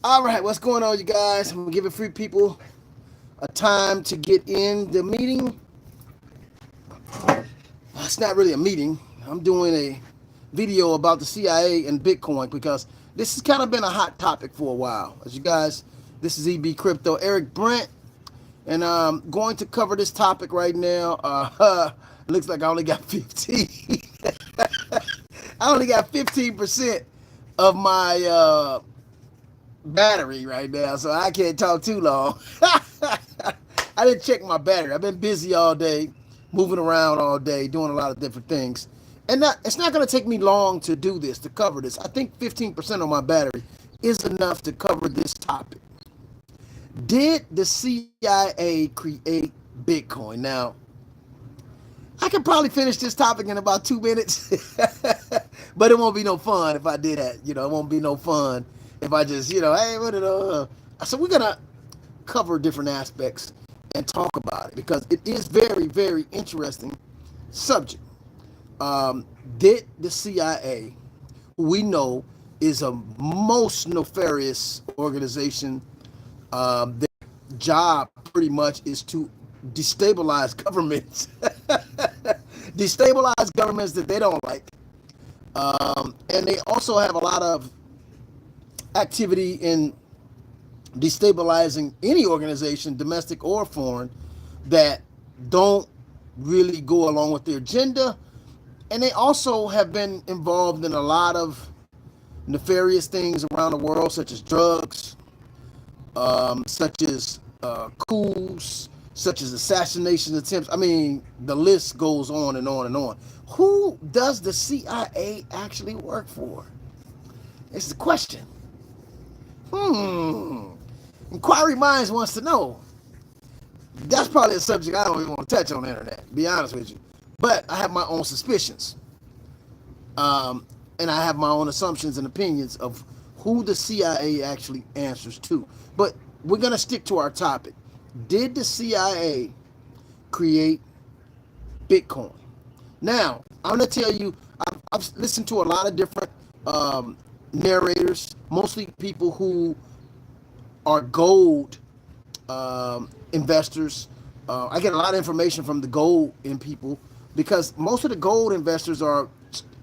All right, what's going on, you guys? I'm giving free people a time to get in the meeting. It's not really a meeting. I'm doing a video about the CIA and Bitcoin because this has kind of been a hot topic for a while. As you guys, this is EB Crypto, Eric Brent, and I'm going to cover this topic right now. Looks like I only got 15. I only got 15% of my battery right now, so I can't talk too long. I didn't check my battery. I've been busy all day, moving around all day, doing a lot of different things. And it's not going to take me long to do this, to cover this. I think 15% of my battery is enough to cover this topic. Did the CIA create Bitcoin? Now, I could probably finish this topic in about 2 minutes, but it won't be no fun if I did that. It won't be no fun if I just, hey, what did So we're gonna cover different aspects and talk about it because it is very, very interesting subject. Did the CIA, who we know is a most nefarious organization, their job pretty much is to destabilize governments, destabilize governments that they don't like, and they also have a lot of activity in destabilizing any organization, domestic or foreign, that don't really go along with their agenda. And they also have been involved in a lot of nefarious things around the world, such as drugs, such as coups, such as assassination attempts. I mean, the list goes on and on and on. Who does the CIA actually work for? It's the question. Inquiry Minds wants to know. That's probably a subject I don't even want to touch on the internet, to be honest with you. But I have my own suspicions. And I have my own assumptions and opinions of who the CIA actually answers to. But we're going to stick to our topic. Did the CIA create Bitcoin? Now, I'm going to tell you, I've listened to a lot of different narrators, mostly people who are gold investors. I get a lot of information from the gold in people because most of the gold investors are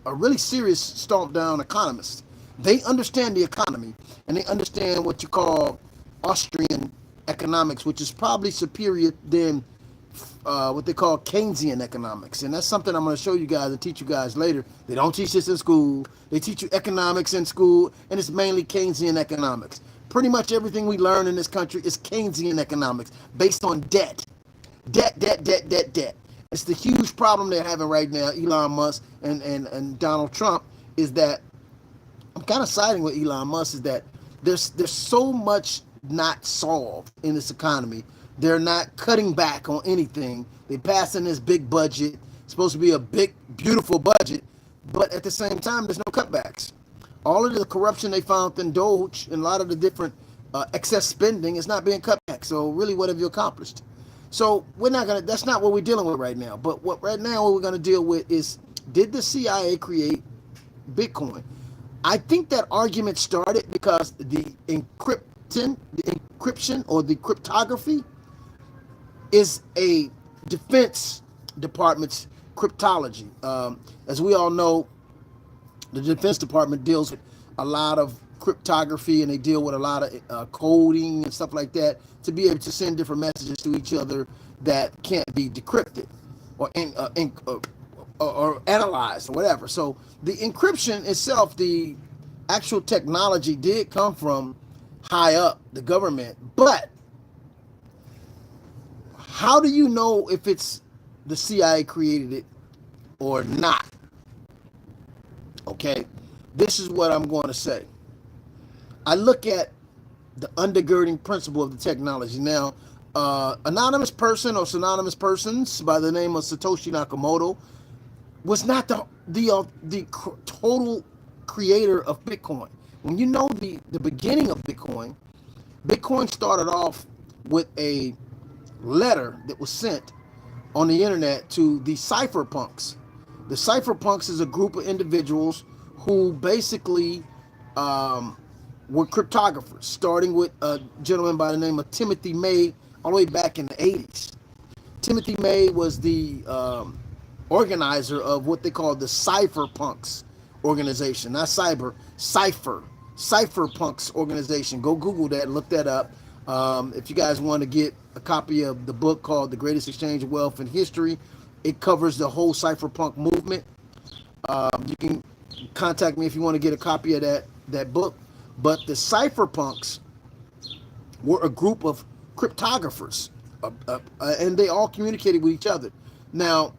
really serious, stomped down economists. They understand the economy and they understand what you call Austrian economics, which is probably superior than what they call Keynesian economics. And that's something I'm going to show you guys and teach you guys later. They don't teach this in school. They teach you economics in school, and it's mainly Keynesian economics. Pretty much everything we learn in this country is Keynesian economics based on debt. Debt. It's the huge problem they're having right now, Elon Musk and Donald Trump, is that I'm kind of siding with Elon Musk, is that there's so much not solved in this economy. They're not cutting back on anything. They pass in this big budget. It's supposed to be a big, beautiful budget, but at the same time, there's no cutbacks. All of the corruption they found in Doge and a lot of the different excess spending is not being cut back. So really, what have you accomplished? So that's not what we're dealing with right now. But what we're gonna deal with is, did the CIA create Bitcoin? I think that argument started because the encryption or the cryptography is a defense department's cryptology. As we all know, the Defense Department deals with a lot of cryptography, and they deal with a lot of coding and stuff like that to be able to send different messages to each other that can't be decrypted or analyzed or whatever. So the encryption itself, the actual technology, did come from high up the government. But how do you know if it's the CIA created it or not? Okay, this is what I'm going to say. I look at the undergirding principle of the technology. Now, anonymous person or synonymous persons by the name of Satoshi Nakamoto was not the total creator of Bitcoin. When you know the beginning of Bitcoin, Bitcoin started off with a letter that was sent on the internet to the cypherpunks. The cypherpunks is a group of individuals who basically were cryptographers, starting with a gentleman by the name of Timothy May, all the way back in the 80s. Timothy May was the organizer of what they call the cypherpunks organization, not cyber, cypherpunks organization. Go Google that and look that up. If you guys want to get a copy of the book called The Greatest Exchange of Wealth in History, it covers the whole cypherpunk movement. You can contact me if you want to get a copy of that book. But the cypherpunks were a group of cryptographers, and they all communicated with each other. Now,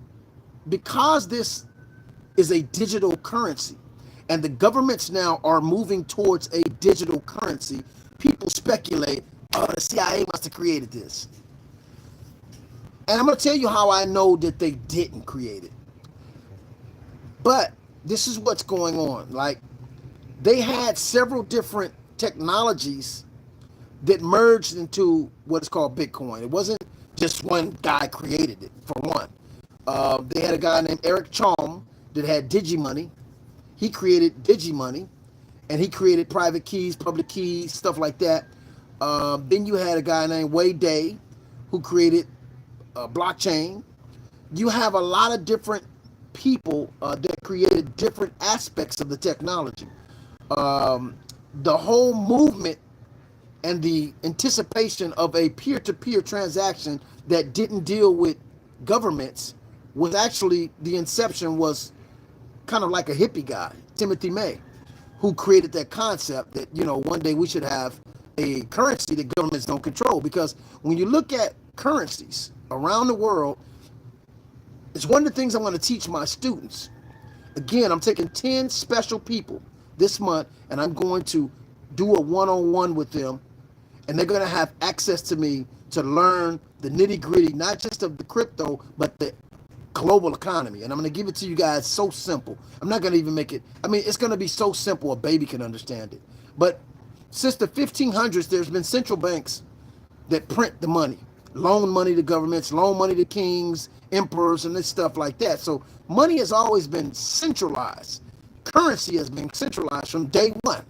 because this is a digital currency, and the governments now are moving towards a digital currency, people speculate, oh, the CIA must have created this. And I'm going to tell you how I know that they didn't create it. But this is what's going on. Like, they had several different technologies that merged into what is called Bitcoin. It wasn't just one guy created it, for one. They had a guy named Eric Chom that had DigiMoney. He created DigiMoney, and he created private keys, public keys, stuff like that. Then you had a guy named Wei Day who created blockchain. You have a lot of different people that created different aspects of the technology. The whole movement and the anticipation of a peer-to-peer transaction that didn't deal with governments was actually, the inception was kind of like a hippie guy, Timothy May, who created that concept that, one day we should have a currency that governments don't control. Because when you look at currencies around the world, it's one of the things I want to teach my students. Again, I'm taking 10 special people this month, and I'm going to do a one-on-one with them, and they're going to have access to me to learn the nitty-gritty, not just of the crypto, but the global economy. And I'm going to give it to you guys so simple. I'm not going to even make it, it's going to be so simple a baby can understand it. But since the 1500s, there's been central banks that print the money, loan money to governments, loan money to kings, emperors, and this stuff like that. So money has always been centralized. Currency has been centralized from day one,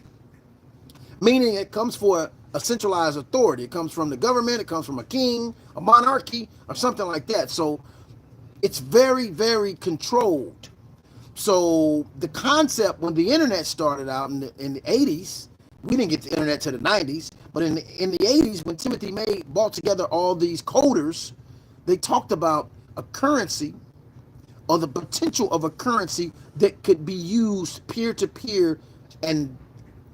meaning it comes for a centralized authority. It comes from the government, it comes from a king, a monarchy, or something like that. So it's very, very controlled. So the concept, when the internet started out in the 80s, we didn't get the internet to the 90s, but in the 80s, when Timothy May brought together all these coders, they talked about a currency, or the potential of a currency that could be used peer-to-peer and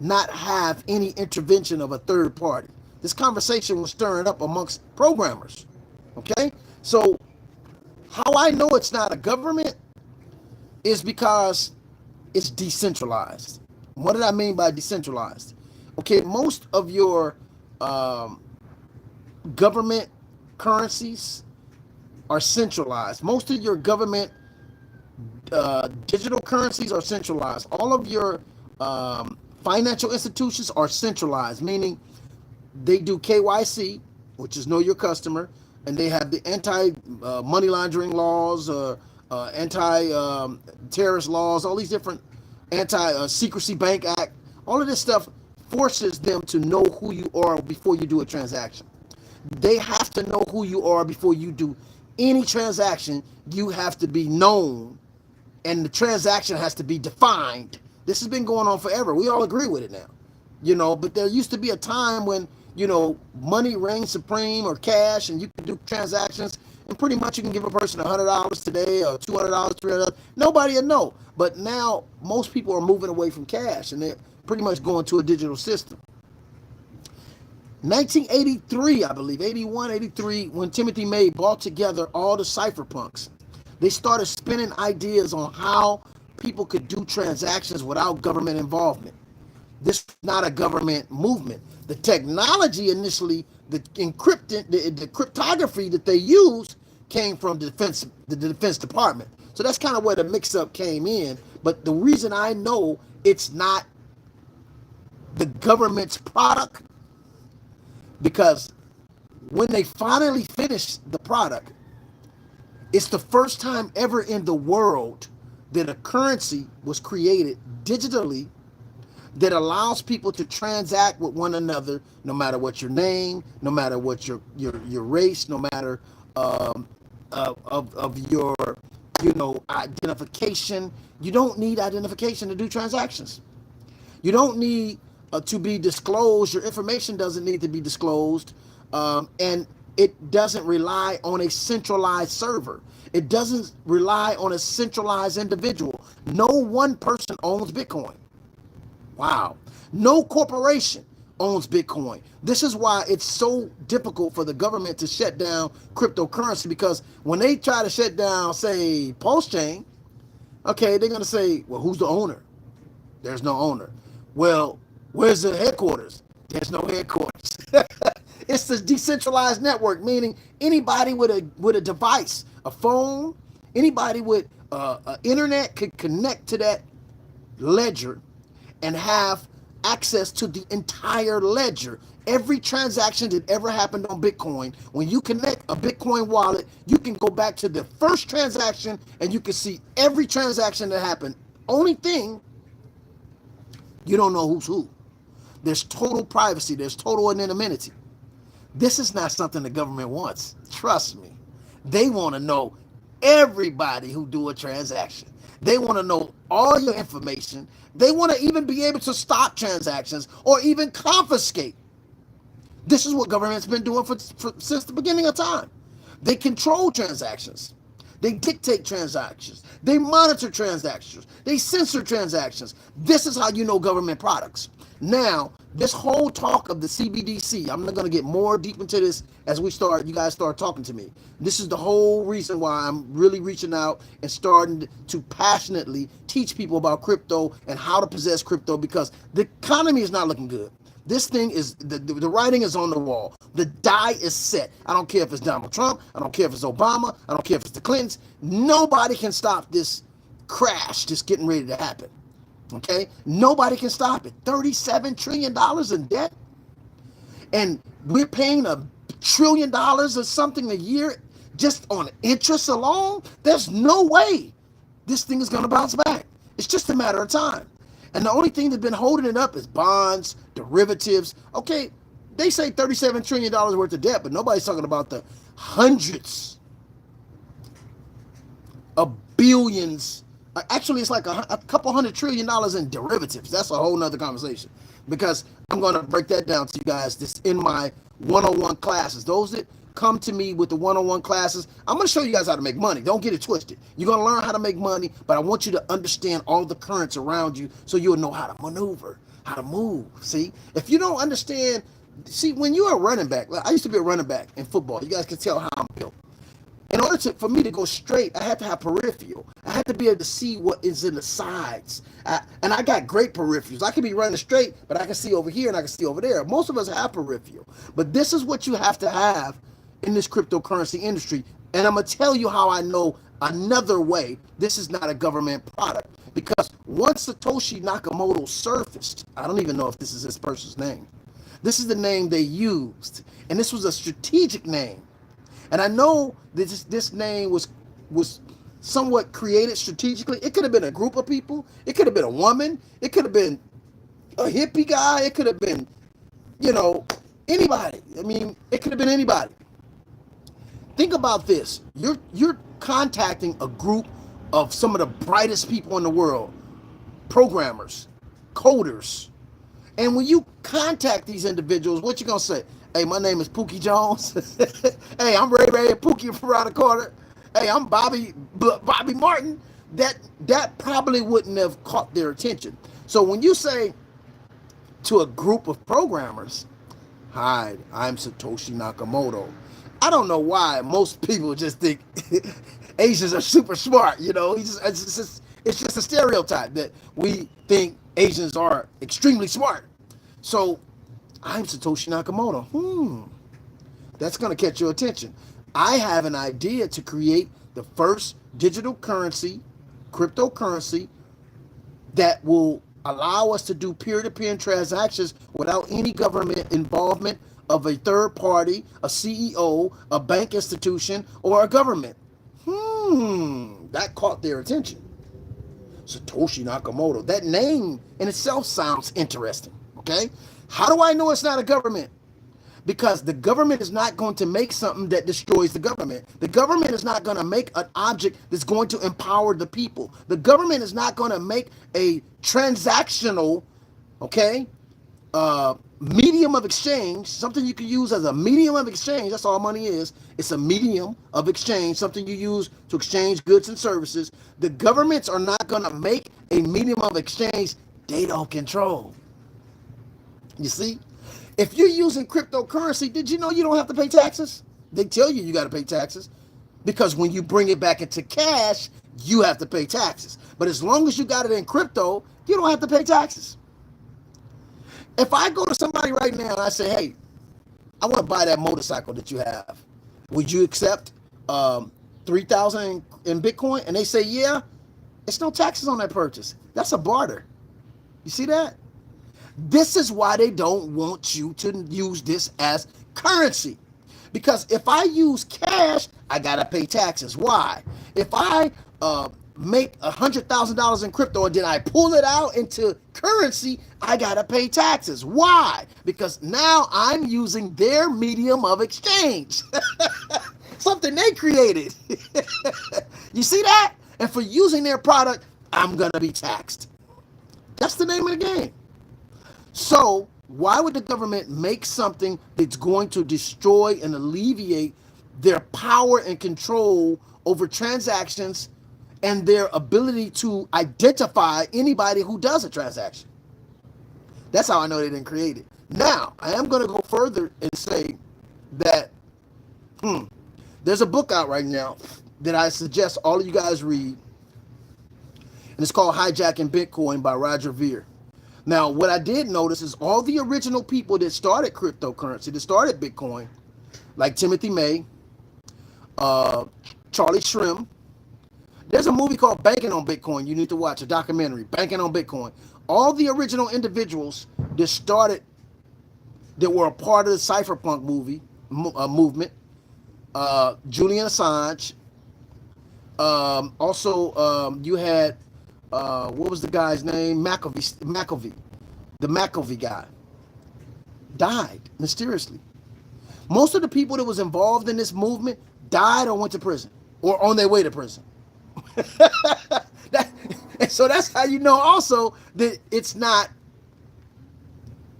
not have any intervention of a third party. This conversation was stirring up amongst programmers. Okay? So how I know it's not a government is because it's decentralized. What did I mean by decentralized? Okay, most of your government currencies are centralized. Most of your government digital currencies are centralized. All of your financial institutions are centralized, meaning they do KYC, which is know your customer, and they have the anti-money laundering laws, anti-terrorist laws, all these different anti-secrecy bank act. All of this stuff forces them to know who you are before you do a transaction. They have to know who you are before you do any transaction. You have to be known, and the transaction has to be defined. This has been going on forever. We all agree with it now. But there used to be a time when, money reigned supreme, or cash, and you can do transactions, and pretty much you can give a person $100 today, or $200, $300. Nobody will know. But now most people are moving away from cash, and they're pretty much going to a digital system. 1983, I believe, 81, 83, when Timothy May brought together all the cypherpunks, they started spinning ideas on how people could do transactions without government involvement. This is not a government movement. The technology initially, the cryptography that they used came from the Defense Department. So that's kind of where the mix-up came in. But the reason I know it's not the government's product, because when they finally finished the product, it's the first time ever in the world that a currency was created digitally that allows people to transact with one another, no matter what your name, no matter what your race, no matter of your identification. You don't need identification to do transactions. You don't need to be disclosed. Your information doesn't need to be disclosed, and it doesn't rely on a centralized server. It doesn't rely on a centralized individual. No one person owns Bitcoin. Wow. No corporation owns Bitcoin. This is why it's so difficult for the government to shut down cryptocurrency, because when they try to shut down, say, Pulse Chain, okay, they're going to say, well, who's the owner? There's no owner. Well, where's the headquarters? There's no headquarters. It's the decentralized network, meaning anybody with a device, a phone, anybody with internet could connect to that ledger and have access to the entire ledger. Every transaction that ever happened on Bitcoin, when you connect a Bitcoin wallet, you can go back to the first transaction and you can see every transaction that happened. Only thing, you don't know who's who. There's total privacy. There's total anonymity. This is not something the government wants. Trust me. They want to know everybody who do a transaction. They want to know all your information. They want to even be able to stop transactions or even confiscate. This is what government's been doing since the beginning of time. They control transactions. They dictate transactions. They monitor transactions. They censor transactions. This is how you know government products. Now, this whole talk of the CBDC, I'm not going to get more deep into this as you guys start talking to me. This is the whole reason why I'm really reaching out and starting to passionately teach people about crypto and how to possess crypto, because the economy is not looking good. This thing is, the writing is on the wall. The die is set. I don't care if it's Donald Trump. I don't care if it's Obama. I don't care if it's the Clintons. Nobody can stop this crash that's getting ready to happen. Okay? Nobody can stop it. $37 trillion in debt. And we're paying $1 trillion or something a year just on interest alone. There's no way this thing is going to bounce back. It's just a matter of time. And the only thing that's been holding it up is bonds, derivatives. Okay, they say $37 trillion worth of debt, but nobody's talking about the hundreds of billions. Actually, it's like a couple $100 trillion in derivatives. That's a whole nother conversation, because I'm going to break that down to you guys this in my one-on-one classes. Those that come to me with the one-on-one classes, I'm going to show you guys how to make money. Don't get it twisted. You're going to learn how to make money, but I want you to understand all the currents around you so you'll know how to maneuver, how to move. See, if you don't understand, when you're a running back, I used to be a running back in football. You guys can tell how I'm built. In order for me to go straight, I had to have peripheral. I had to be able to see what is in the sides. And I got great peripherals. I can be running straight, but I can see over here and I can see over there. Most of us have peripheral. But this is what you have to have in this cryptocurrency industry. And I'm going to tell you how I know another way this is not a government product. Because once Satoshi Nakamoto surfaced, I don't even know if this is this person's name. This is the name they used. And this was a strategic name. And I know that this name was somewhat created strategically. It could have been a group of people. It could have been a woman. It could have been a hippie guy. It could have been, anybody. I mean, it could have been anybody. Think about this. You're contacting a group of some of the brightest people in the world, programmers, coders. And when you contact these individuals, what you gonna say? Hey, my name is Pookie Jones. Hey, I'm Ray and Pookie from around the corner. Hey, I'm Bobby Martin. That probably wouldn't have caught their attention. So when you say to a group of programmers, hi, I'm Satoshi Nakamoto, I don't know why most people just think Asians are super smart. It's just a stereotype that we think Asians are extremely smart. So I'm Satoshi Nakamoto. That's going to catch your attention. I have an idea to create the first digital currency, cryptocurrency, that will allow us to do peer-to-peer transactions without any government involvement of a third party, a CEO, a bank institution, or a government. That caught their attention. Satoshi Nakamoto. That name in itself sounds interesting. Okay, how do I know it's not a government? Because the government is not going to make something that destroys the government. The government is not going to make an object that's going to empower the people. The government is not going to make a transactional, okay, medium of exchange, something you can use as a medium of exchange. That's all money is. It's a medium of exchange, something you use to exchange goods and services. The governments are not going to make a medium of exchange they don't control. You see? If you're using cryptocurrency, did you know you don't have to pay taxes? They tell you got to pay taxes because when you bring it back into cash, you have to pay taxes. But as long as you got it in crypto, you don't have to pay taxes. If I go to somebody right now and I say, hey, I want to buy that motorcycle that you have, would you accept 3,000 in Bitcoin? And they say, yeah, it's no taxes on that purchase. That's a barter. You see that? This is why they don't want you to use this as currency. Because if I use cash, I got to pay taxes. Why? If I make $100,000 in crypto and then I pull it out into currency, I got to pay taxes. Why? Because now I'm using their medium of exchange. Something they created. You see that? And for using their product, I'm going to be taxed. That's the name of the game. So why would the government make something that's going to destroy and alleviate their power and control over transactions and their ability to identify anybody who does a transaction? That's how I know they didn't create it. Now, I am going to go further and say that there's a book out right now that I suggest all of you guys read, and it's called Hijacking Bitcoin by Roger Ver. Now, what I did notice is all the original people that started cryptocurrency, that started Bitcoin, like Timothy May, Charlie Shrim. There's a movie called Banking on Bitcoin you need to watch, a documentary, Banking on Bitcoin. All the original individuals that started, that were a part of the cypherpunk movement, Julian Assange. Also, you had, what was the guy's name? McAfee. The McAfee guy died mysteriously. Most of the people that was involved in this movement died or went to prison or on their way to prison. And so that's how you know also that it's not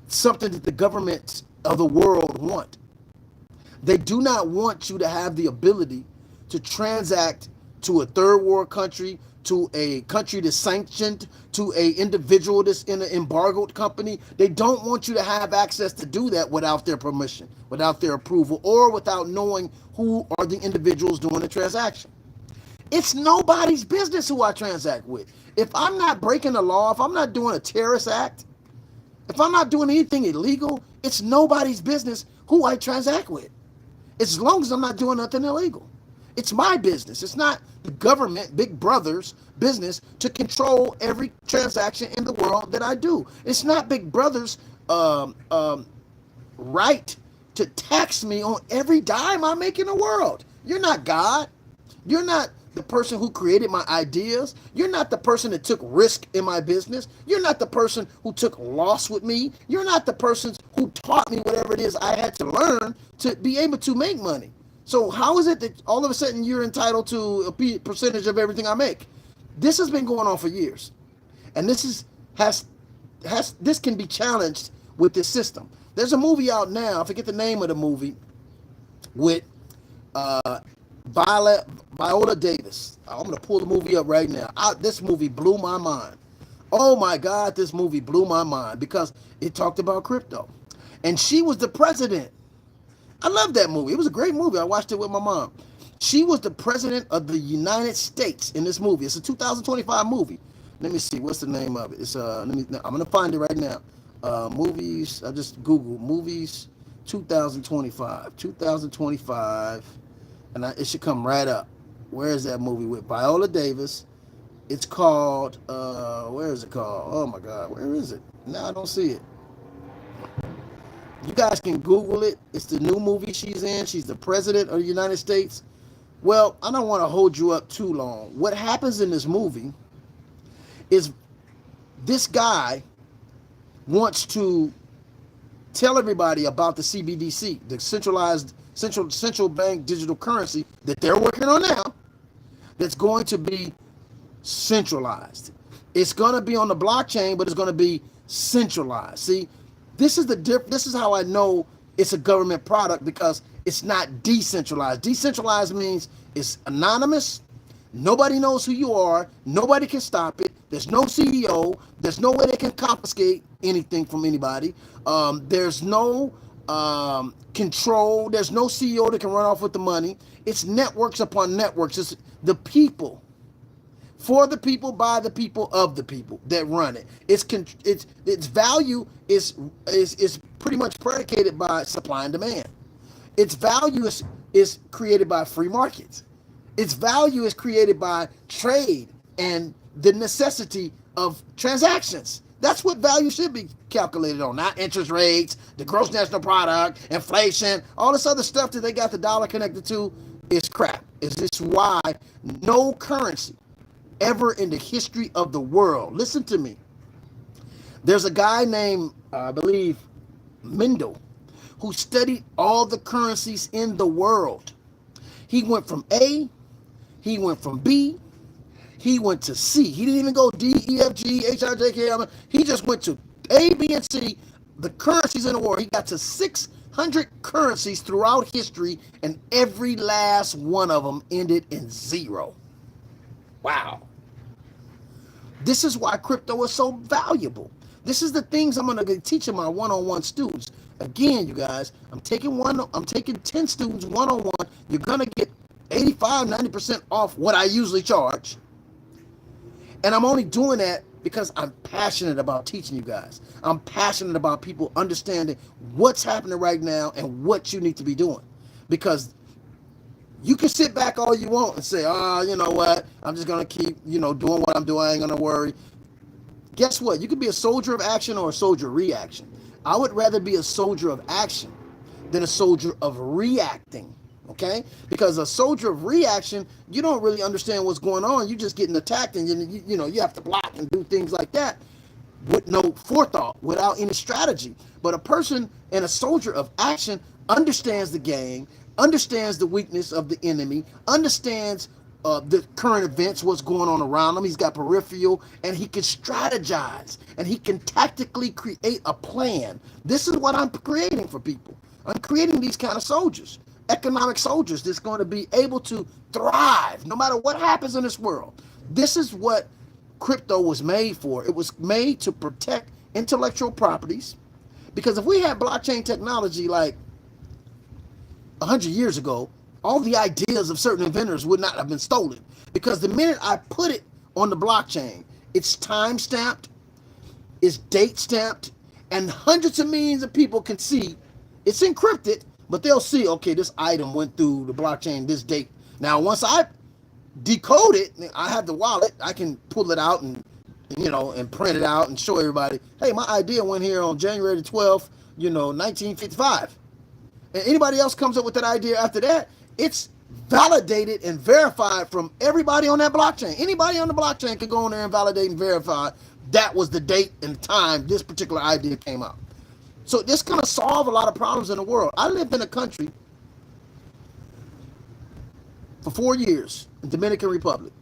something that the government of the world want. They do not want you to have the ability to transact to a third world country, to a country that's sanctioned, to a individual that's in an embargoed company. They don't want you to have access to do that without their permission, without their approval, or without knowing who are the individuals doing the transaction. It's nobody's business who I transact with. If I'm not breaking the law, if I'm not doing a terrorist act, if I'm not doing anything illegal, it's nobody's business who I transact with. As long as I'm not doing nothing illegal. It's my business. It's not the government, Big Brother's business to control every transaction in the world that I do. It's not Big Brother's right to tax me on every dime I make in the world. You're not God. You're not the person who created my ideas. You're not the person that took risk in my business. You're not the person who took loss with me. You're not the person who taught me whatever it is I had to learn to be able to make money. So how is it that all of a sudden you're entitled to a percentage of everything I make? This has been going on for years, and this can be challenged with this system. There's a movie out now. I forget the name of the movie with Viola Davis. I'm gonna pull the movie up right now. This movie blew my mind. Oh my God, this movie blew my mind because it talked about crypto, and she was the president. I love that movie. It was a great movie. I watched it with my mom. She was the president of the United States in this movie. It's a 2025 movie. Let me see. What's the name of it? It's I'm gonna find it right now. Movies. I just Googled movies 2025. 2025, and it should come right up. Where is that movie with Viola Davis? It's called. Where is it called? Oh my God, where is it? No, I don't see it. You guys can Google it. It's the new movie she's in. She's the president of the United States. Well, I don't want to hold you up too long. What happens in this movie is this guy wants to tell everybody about the CBDC, the central bank digital currency that they're working on now, that's going to be centralized. It's going to be on the blockchain, but it's going to be centralized. See, this is how I know it's a government product, because it's not decentralized. Decentralized means it's anonymous. Nobody knows who you are. Nobody can stop it. There's no CEO. There's no way they can confiscate anything from anybody. There's no control. There's no CEO that can run off with the money. It's networks upon networks. It's the people, for the people, by the people, of the people that run it. Its value is pretty much predicated by supply and demand. Its value is created by free markets. Its value is created by trade and the necessity of transactions. That's what value should be calculated on, not interest rates, the gross national product, inflation, all this other stuff that they got the dollar connected to is crap. Is this why no currency ever in the history of the world, listen to me, there's a guy named, I believe, Mendel, who studied all the currencies in the world. He went from A, he went from B, he went to C. He didn't even go D, E, F, G, H, I, J, K, L, M. He just went to A, B, and C, the currencies in the world. He got to 600 currencies throughout history, and every last one of them ended in zero. Wow. This is why crypto is so valuable. This is the things I'm going to teach my one-on-one students. Again, you guys, I'm taking 10 students one-on-one. You're going to get 85, 90% off what I usually charge. And I'm only doing that because I'm passionate about teaching you guys. I'm passionate about people understanding what's happening right now and what you need to be doing. Because you can sit back all you want and say, you know what, I'm just going to keep, doing what I'm doing. I ain't going to worry. Guess what? You can be a soldier of action or a soldier of reaction. I would rather be a soldier of action than a soldier of reacting. Okay? Because a soldier of reaction, you don't really understand what's going on. You're just getting attacked, and you have to block and do things like that with no forethought, without any strategy. But a person and a soldier of action understands the game, understands the weakness of the enemy, understands the current events, what's going on around him. He's got peripheral, and he can strategize, and he can tactically create a plan. This is what I'm creating for people. I'm creating these kind of soldiers, economic soldiers that's going to be able to thrive no matter what happens in this world. This is what crypto was made for. It was made to protect intellectual properties, because if we had blockchain technology like 100 years ago, all the ideas of certain inventors would not have been stolen, because the minute I put it on the blockchain, it's time stamped, it's date stamped, and hundreds of millions of people can see it's encrypted, but they'll see, okay, this item went through the blockchain this date. Now, once I decode it, I have the wallet, I can pull it out and print it out and show everybody, hey, my idea went here on January the 12th, 1955. And anybody else comes up with that idea after that, it's validated and verified from everybody on that blockchain. Anybody on the blockchain can go on there and validate and verify that was the date and time this particular idea came out. So this going to solve a lot of problems in the world. I lived in a country for 4 years in Dominican Republic,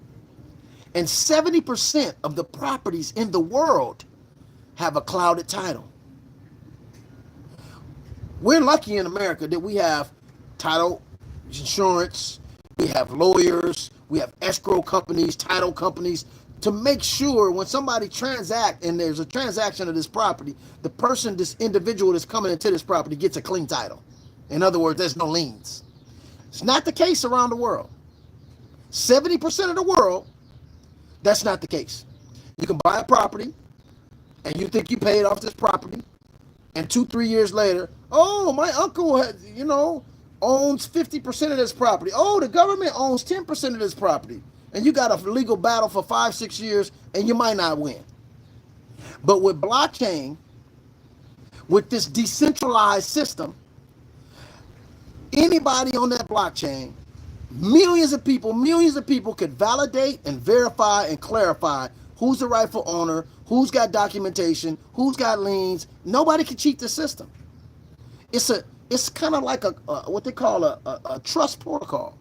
and 70% of the properties in the world have a clouded title. We're lucky in America that we have title insurance, we have lawyers, we have escrow companies, title companies, to make sure when somebody transact and there's a transaction of this property, the person, this individual that's coming into this property gets a clean title. In other words, there's no liens. It's not the case around the world. 70% of the world, that's not the case. You can buy a property and you think you paid off this property, and 2-3 years later, oh, my uncle owns 50% of this property. Oh, the government owns 10% of this property. And you got a legal battle for 5-6 years, and you might not win. But with blockchain, with this decentralized system, anybody on that millions of people could validate and verify and clarify who's the rightful owner, who's got documentation, who's got liens. Nobody can cheat the system. It's kind of like a what they call a trust protocol.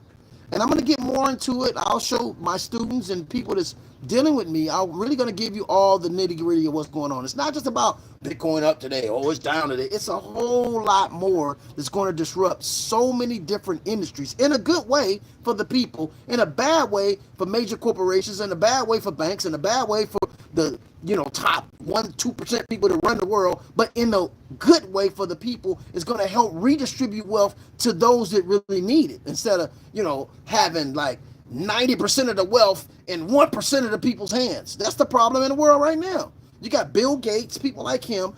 And I'm going to get more into it. I'll show my students and people that's dealing with me. I'm really going to give you all the nitty gritty of what's going on. It's not just about Bitcoin up today, oh, it's down today. It's a whole lot more that's going to disrupt so many different industries in a good way for the people, in a bad way for major corporations, in a bad way for banks, in a bad way for the top 1-2% people that run the world, but in a good way for the people. Is going to help redistribute wealth to those that really need it, instead of having like 90% of the wealth in 1% of the people's hands. That's the problem in the world right now. You got Bill Gates, people like him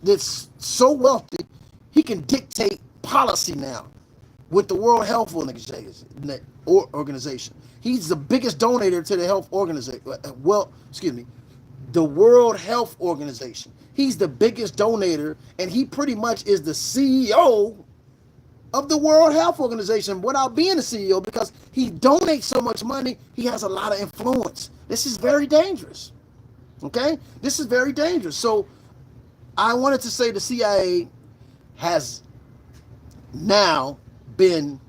that's so wealthy, he can dictate policy now with the World Health Organization. He's the biggest donator to the health organization. Well, excuse me, the World Health Organization. He's the biggest donator, and he pretty much is the CEO of the World Health Organization without being the CEO, because he donates so much money, he has a lot of influence. This is very dangerous. Okay? This is very dangerous. So I wanted to say the CIA has now been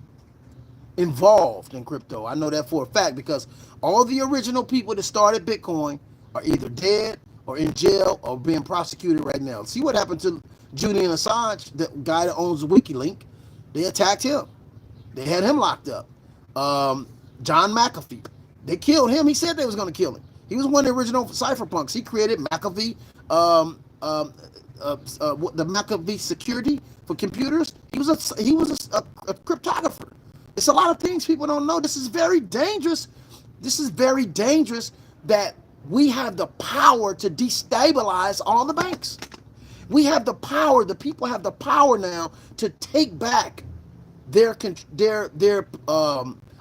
involved in crypto. I know that for a fact, because all the original people that started Bitcoin are either dead or in jail or being prosecuted right now. See what happened to Julian Assange, the guy that owns WikiLeaks. They attacked him. They had him locked up. John McAfee. They killed him. He said they was going to kill him. He was one of the original cypherpunks. He created McAfee, the McAfee security for computers. He was a cryptographer. It's a lot of things people don't know. This is very dangerous. This is very dangerous that we have the power to destabilize all the banks. We have the power. The people have the power now to take back their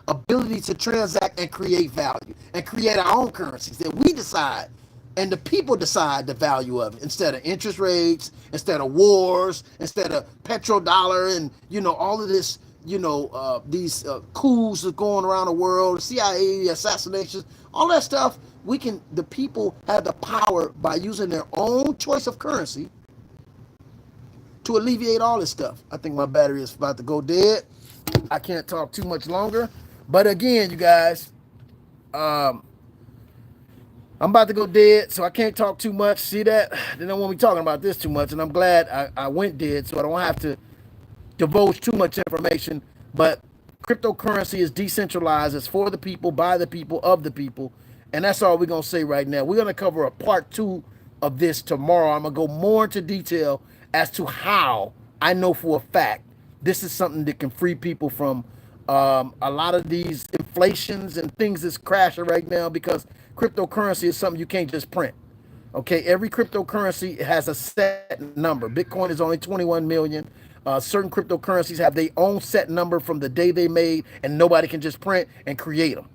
ability to transact and create value and create our own currencies that we decide, and the people decide the value of it, instead of interest rates, instead of wars, instead of petrodollar, and all of this, these coups that going around the world, CIA assassinations, all that stuff. The people have the power by using their own choice of currency to alleviate all this stuff. I think my battery is about to go dead. I can't talk too much longer. But again, you guys, I'm about to go dead, so I can't talk too much. See that? They don't want me talking about this too much, and I'm glad I went dead, so I don't have to divulge too much information. But cryptocurrency is decentralized. It's for the people, by the people, of the people. And that's all we're going to say right now. We're going to cover a part 2 of this tomorrow. I'm going to go more into detail as to how I know for a fact this is something that can free people from a lot of these inflations and things that's crashing right now, because cryptocurrency is something you can't just print. Okay, every cryptocurrency has a set number. Bitcoin is only 21 million. Certain cryptocurrencies have their own set number from the day they made, and nobody can just print and create them.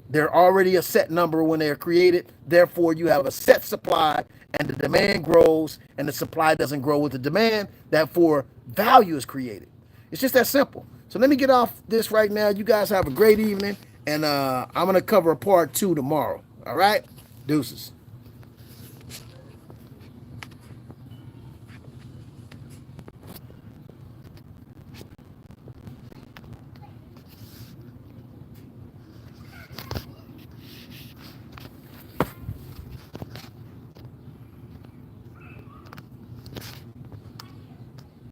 They're already a set number when they're created. Therefore, you have a set supply, and the demand grows, and the supply doesn't grow with the demand. Therefore, value is created. It's just that simple. So let me get off this right now. You guys have a great evening, and I'm going to cover a part 2 tomorrow. All right? Deuces.